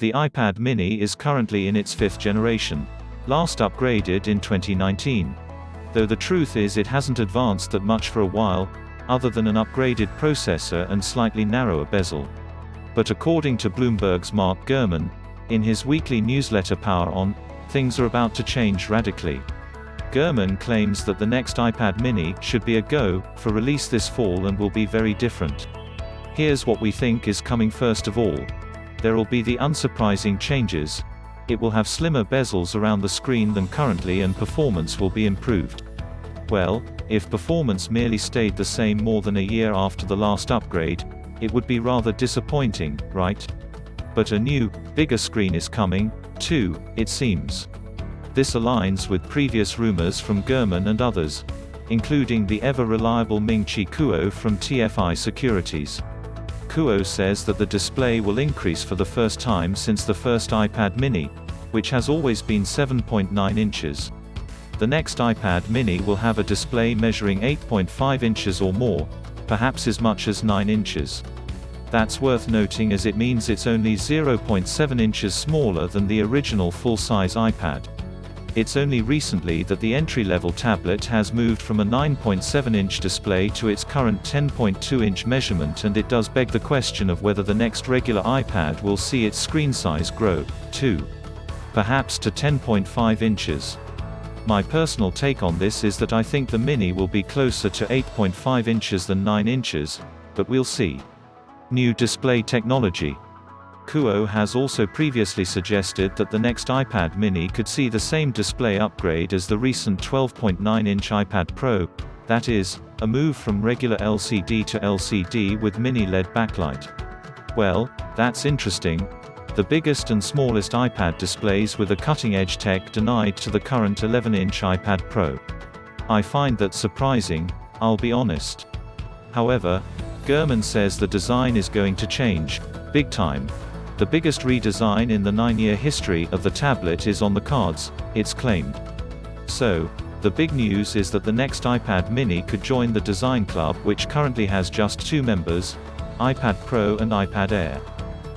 The iPad mini is currently in its 5th generation, last upgraded in 2019. Though the truth is it hasn't advanced that much for a while, other than an upgraded processor and slightly narrower bezel. But according to Bloomberg's Mark Gurman, in his weekly newsletter Power On, things are about to change radically. Gurman claims that the next iPad mini should be a go for release this fall and will be very different. Here's what we think is coming first of all. There'll be the unsurprising changes. It will have slimmer bezels around the screen than currently and performance will be improved. Well, if performance merely stayed the same more than a year after the last upgrade, it would be rather disappointing, right? But a new, bigger screen is coming, too, it seems. This aligns with previous rumors from Gurman and others, including the ever-reliable Ming-Chi Kuo from TFI Securities. Kuo says that the display will increase for the first time since the first iPad mini, which has always been 7.9 inches. The next iPad mini will have a display measuring 8.5 inches or more, perhaps as much as 9 inches. That's worth noting as it means it's only 0.7 inches smaller than the original full-size iPad. It's only recently that the entry-level tablet has moved from a 9.7-inch display to its current 10.2-inch measurement, and it does beg the question of whether the next regular iPad will see its screen size grow, too. Perhaps to 10.5 inches. My personal take on this is that I think the Mini will be closer to 8.5 inches than 9 inches, but we'll see. New display technology. Kuo has also previously suggested that the next iPad mini could see the same display upgrade as the recent 12.9-inch iPad Pro, that is, a move from regular LCD to LCD with miniLED backlight. Well, that's interesting. The biggest and smallest iPad displays with a cutting-edge tech denied to the current 11-inch iPad Pro. I find that surprising, I'll be honest. However, Gurman says the design is going to change, big time. The biggest redesign in the 9-year history of the tablet is on the cards, it's claimed. So, the big news is that the next iPad mini could join the design club, which currently has just 2 members, iPad Pro and iPad Air.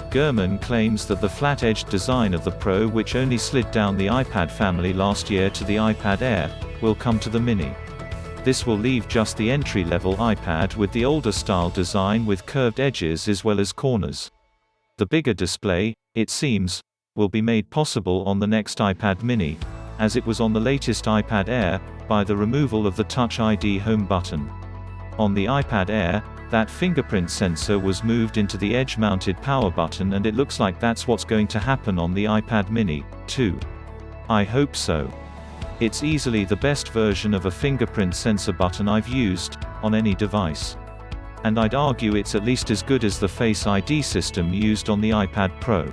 Gurman claims that the flat-edged design of the Pro, which only slid down the iPad family last year to the iPad Air, will come to the Mini. This will leave just the entry-level iPad with the older style design with curved edges as well as corners. The bigger display, it seems, will be made possible on the next iPad mini, as it was on the latest iPad Air, by the removal of the Touch ID home button. On the iPad Air, that fingerprint sensor was moved into the edge-mounted power button, and it looks like that's what's going to happen on the iPad mini, too. I hope so. It's easily the best version of a fingerprint sensor button I've used, on any device. And I'd argue it's at least as good as the Face ID system used on the iPad Pro.